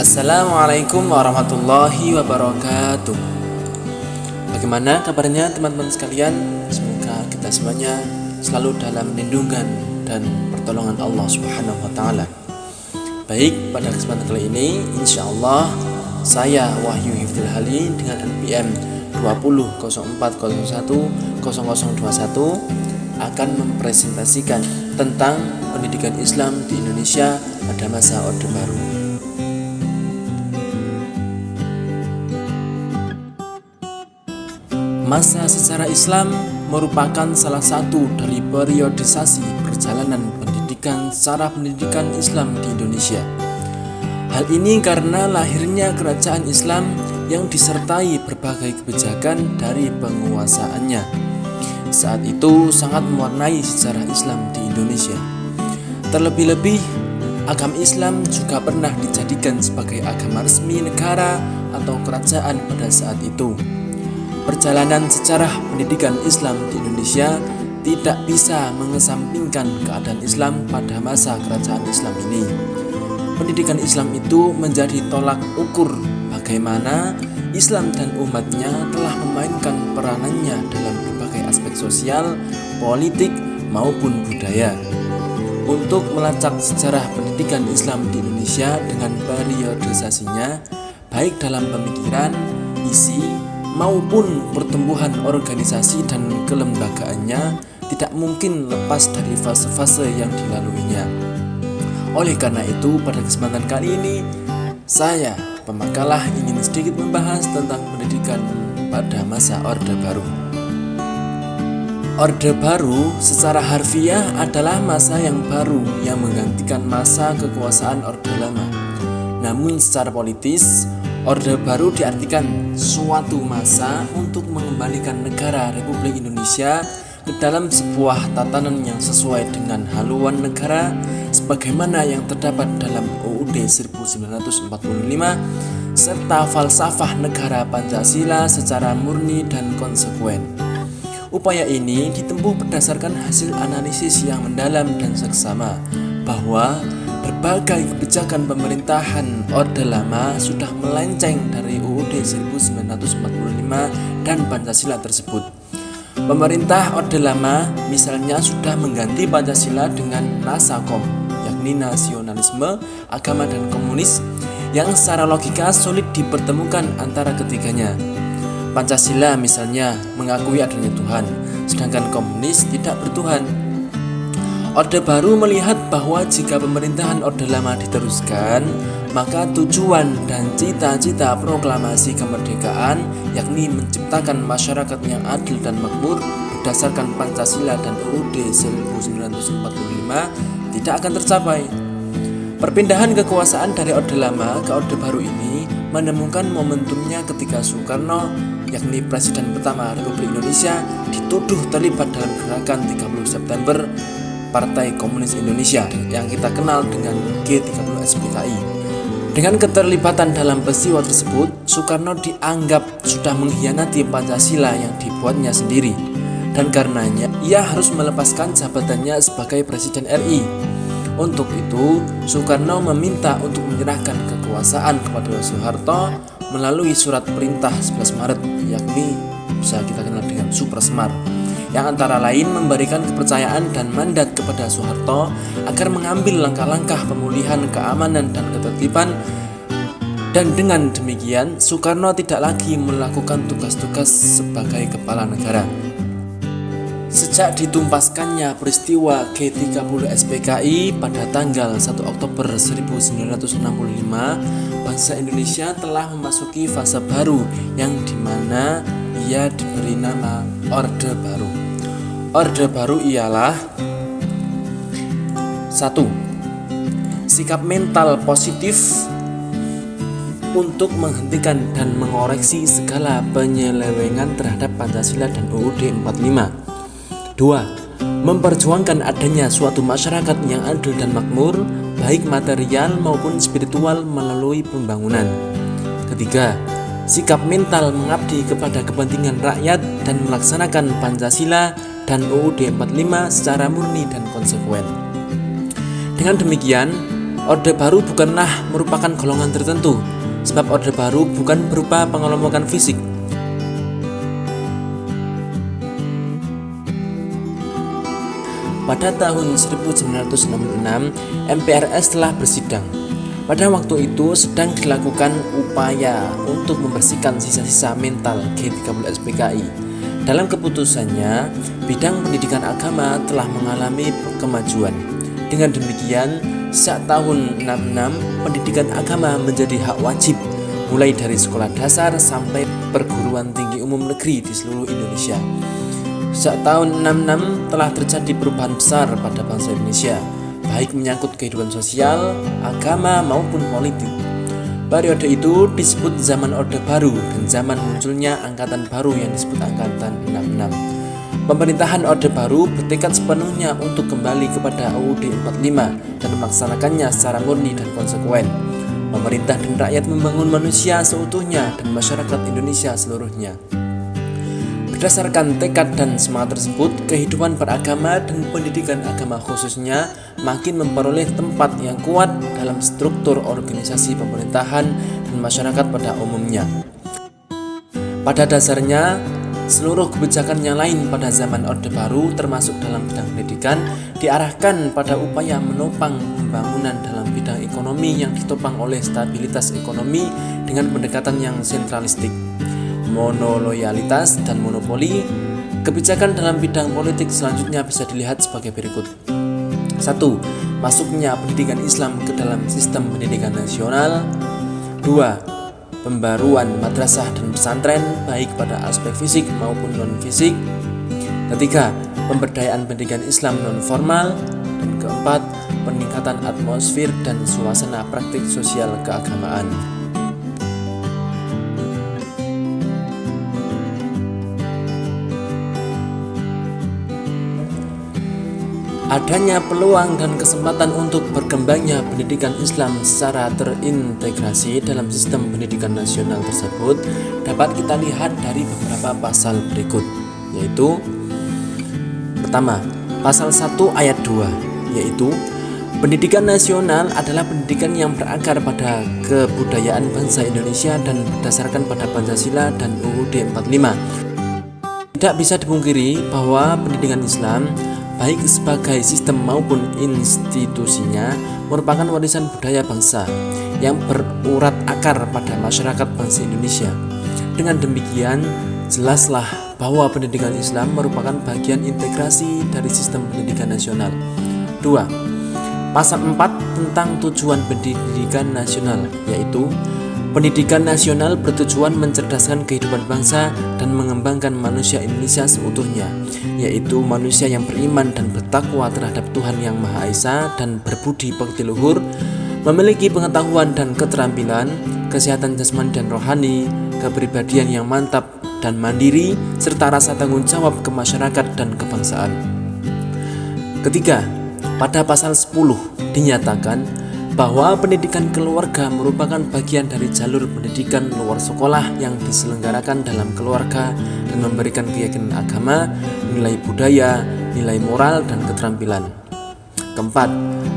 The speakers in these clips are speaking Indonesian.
Assalamualaikum warahmatullahi wabarakatuh. Bagaimana kabarnya teman-teman sekalian? Semoga kita semuanya selalu dalam lindungan dan pertolongan Allah Subhanahu wa taala. Baik, pada kesempatan kali ini insyaallah saya Wahyu Hifdzul Hali dengan NPM 2004010021 akan mempresentasikan tentang pendidikan Islam di Indonesia pada masa Orde Baru. Masa sejarah Islam merupakan salah satu dari periodisasi perjalanan pendidikan secara pendidikan Islam di Indonesia. Hal ini karena lahirnya kerajaan Islam yang disertai berbagai kebijakan dari penguasaannya. Saat itu sangat mewarnai sejarah Islam di Indonesia. Terlebih-lebih, agama Islam juga pernah dijadikan sebagai agama resmi negara atau kerajaan pada saat itu. Perjalanan sejarah pendidikan Islam di Indonesia tidak bisa mengesampingkan keadaan Islam pada masa kerajaan Islam ini. Pendidikan Islam itu menjadi tolak ukur bagaimana Islam dan umatnya telah memainkan peranannya dalam berbagai aspek sosial, politik, maupun budaya. Untuk melacak sejarah pendidikan Islam di Indonesia dengan periodisasinya, baik dalam pemikiran, isi, maupun pertumbuhan organisasi dan kelembagaannya, tidak mungkin lepas dari fase-fase yang dilaluinya. Oleh karena itu, pada kesempatan kali ini saya, pemakalah, ingin sedikit membahas tentang pendidikan pada masa Orde Baru. Orde Baru secara harfiah adalah masa yang baru yang menggantikan masa kekuasaan Orde Lama. Namun secara politis, Orde Baru diartikan suatu masa untuk mengembalikan negara Republik Indonesia ke dalam sebuah tatanan yang sesuai dengan haluan negara sebagaimana yang terdapat dalam UUD 1945 serta falsafah negara Pancasila secara murni dan konsekuen. Upaya ini ditempuh berdasarkan hasil analisis yang mendalam dan seksama bahwa berbagai kebijakan pemerintahan Orde Lama sudah melenceng dari UUD 1945 dan Pancasila tersebut. Pemerintah Orde Lama misalnya sudah mengganti Pancasila dengan Nasakom, yakni nasionalisme, agama dan komunis, yang secara logika sulit dipertemukan antara ketiganya. Pancasila misalnya mengakui adanya Tuhan, sedangkan komunis tidak bertuhan. Orde Baru melihat bahwa jika pemerintahan Orde Lama diteruskan, maka tujuan dan cita-cita proklamasi kemerdekaan, yakni menciptakan masyarakat yang adil dan makmur berdasarkan Pancasila dan UUD 1945, tidak akan tercapai. Perpindahan kekuasaan dari Orde Lama ke Orde Baru ini menemukan momentumnya ketika Soekarno, yakni Presiden pertama Republik Indonesia, dituduh terlibat dalam gerakan 30 September Partai Komunis Indonesia yang kita kenal dengan G30SPKI. Dengan keterlibatan dalam peristiwa tersebut, Soekarno dianggap sudah mengkhianati Pancasila yang dibuatnya sendiri, dan karenanya ia harus melepaskan jabatannya sebagai Presiden RI. Untuk itu, Soekarno meminta untuk menyerahkan kekuasaan kepada Soeharto melalui surat perintah 11 Maret, yakni bisa kita kenal dengan Supersmar, yang antara lain memberikan kepercayaan dan mandat kepada Soeharto agar mengambil langkah-langkah pemulihan keamanan dan ketertiban, dan dengan demikian Soekarno tidak lagi melakukan tugas-tugas sebagai kepala negara. Sejak ditumpaskannya peristiwa G30SPKI pada tanggal 1 Oktober 1965, bangsa Indonesia telah memasuki fase baru yang dimana ia diberi nama Orde Baru. Orde Baru ialah 1. Sikap mental positif untuk menghentikan dan mengoreksi segala penyelewengan terhadap Pancasila dan UUD 45. 2. Memperjuangkan adanya suatu masyarakat yang adil dan makmur, baik material maupun spiritual melalui pembangunan. 3. Sikap mental mengabdi kepada kepentingan rakyat dan melaksanakan Pancasila dan UUD 45 secara murni dan konsekuen. Dengan demikian, Orde Baru bukanlah merupakan golongan tertentu, sebab Orde Baru bukan berupa pengelompokan fisik. Pada tahun 1966, MPRS telah bersidang. Pada waktu itu sedang dilakukan upaya untuk membersihkan sisa-sisa mental G30 PKI. Dalam keputusannya, bidang pendidikan agama telah mengalami kemajuan. Dengan demikian, sejak tahun 66, pendidikan agama menjadi hak wajib, mulai dari sekolah dasar sampai perguruan tinggi umum negeri di seluruh Indonesia. Sejak tahun 66 telah terjadi perubahan besar pada bangsa Indonesia, baik menyangkut kehidupan sosial, agama maupun politik. Periode itu disebut zaman Orde Baru dan zaman munculnya angkatan baru yang disebut angkatan 66. Pemerintahan Orde Baru bertekad sepenuhnya untuk kembali kepada UUD 45 dan melaksanakannya secara murni dan konsekuen. Pemerintah dan rakyat membangun manusia seutuhnya dan masyarakat Indonesia seluruhnya. Berdasarkan tekad dan semangat tersebut, kehidupan beragama dan pendidikan agama khususnya makin memperoleh tempat yang kuat dalam struktur organisasi pemerintahan dan masyarakat pada umumnya. Pada dasarnya, seluruh kebijakan yang lain pada zaman Orde Baru termasuk dalam bidang pendidikan diarahkan pada upaya menopang pembangunan dalam bidang ekonomi yang ditopang oleh stabilitas ekonomi dengan pendekatan yang sentralistik, monoloyalitas, dan monopoli. Kebijakan dalam bidang politik selanjutnya bisa dilihat sebagai berikut. 1. Masuknya pendidikan Islam ke dalam sistem pendidikan nasional. 2. Pembaruan madrasah dan pesantren baik pada aspek fisik maupun non-fisik. 3. Pemberdayaan pendidikan Islam non-formal. Dan keempat, peningkatan atmosfer dan suasana praktik sosial keagamaan. Adanya peluang dan kesempatan untuk berkembangnya pendidikan Islam secara terintegrasi dalam sistem pendidikan nasional tersebut dapat kita lihat dari beberapa pasal berikut, yaitu pertama, pasal 1 ayat 2, yaitu pendidikan nasional adalah pendidikan yang berakar pada kebudayaan bangsa Indonesia dan berdasarkan pada Pancasila dan UUD 45. Tidak bisa dipungkiri bahwa pendidikan Islam baik sebagai sistem maupun institusinya merupakan warisan budaya bangsa yang berurat akar pada masyarakat bangsa Indonesia. Dengan demikian, jelaslah bahwa pendidikan Islam merupakan bagian integrasi dari sistem pendidikan nasional. 2. Pasal 4 tentang tujuan pendidikan nasional, yaitu pendidikan nasional bertujuan mencerdaskan kehidupan bangsa dan mengembangkan manusia Indonesia seutuhnya, yaitu manusia yang beriman dan bertakwa terhadap Tuhan Yang Maha Esa dan berbudi pekerti luhur, memiliki pengetahuan dan keterampilan, kesehatan jasmani dan rohani, kepribadian yang mantap dan mandiri, serta rasa tanggung jawab ke masyarakat dan kebangsaan. Ketiga, pada pasal 10 dinyatakan bahwa pendidikan keluarga merupakan bagian dari jalur pendidikan luar sekolah yang diselenggarakan dalam keluarga dan memberikan keyakinan agama, nilai budaya, nilai moral, dan keterampilan. Keempat,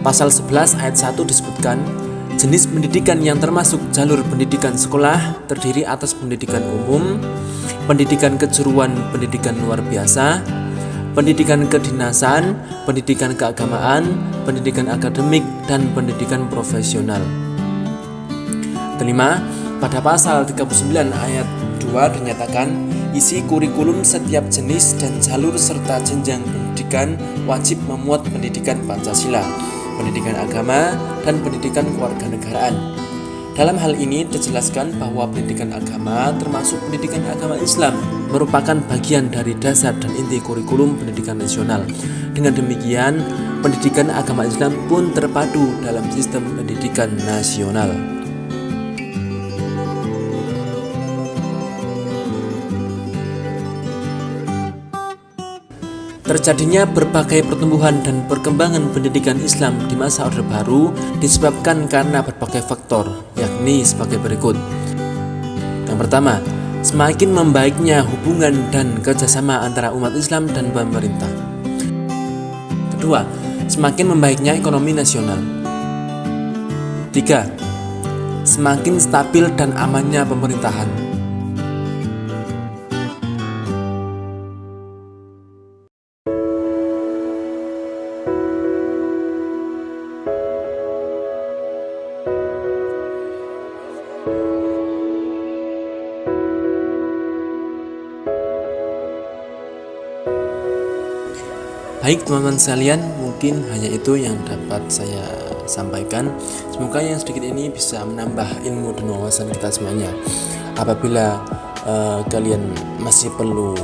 pasal 11 ayat 1 disebutkan jenis pendidikan yang termasuk jalur pendidikan sekolah terdiri atas pendidikan umum, pendidikan kejuruan pendidikan luar biasa, pendidikan kedinasan, pendidikan keagamaan, pendidikan akademik, dan pendidikan profesional. Kelima, pada pasal 39 ayat 2 dinyatakan isi kurikulum setiap jenis dan jalur serta jenjang pendidikan wajib memuat pendidikan Pancasila, pendidikan agama, dan pendidikan kewarganegaraan. Dalam hal ini dijelaskan bahwa pendidikan agama termasuk pendidikan agama Islam merupakan bagian dari dasar dan inti kurikulum pendidikan nasional. Dengan demikian, pendidikan agama Islam pun terpadu dalam sistem pendidikan nasional. Terjadinya berbagai pertumbuhan dan perkembangan pendidikan Islam di masa Orde Baru disebabkan karena berbagai faktor, yakni sebagai berikut. Yang pertama, semakin membaiknya hubungan dan kerjasama antara umat Islam dan pemerintah. Kedua, semakin membaiknya ekonomi nasional. Ketiga, semakin stabil dan amannya pemerintahan. Baik teman-teman sekalian, mungkin hanya itu yang dapat saya sampaikan. Semoga yang sedikit ini bisa menambah ilmu dan wawasan kita semuanya. Apabila kalian masih perlu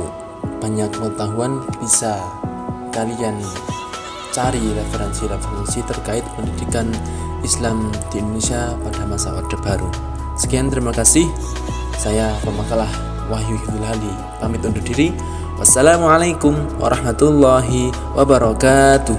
banyak pengetahuan, bisa kalian cari referensi-referensi terkait pendidikan Islam di Indonesia pada masa Orde Baru. Sekian, terima kasih. Saya Pemakalah Wahyu Hifdzul Hadi pamit undur diri. Wassalamualaikum warahmatullahi wabarakatuh.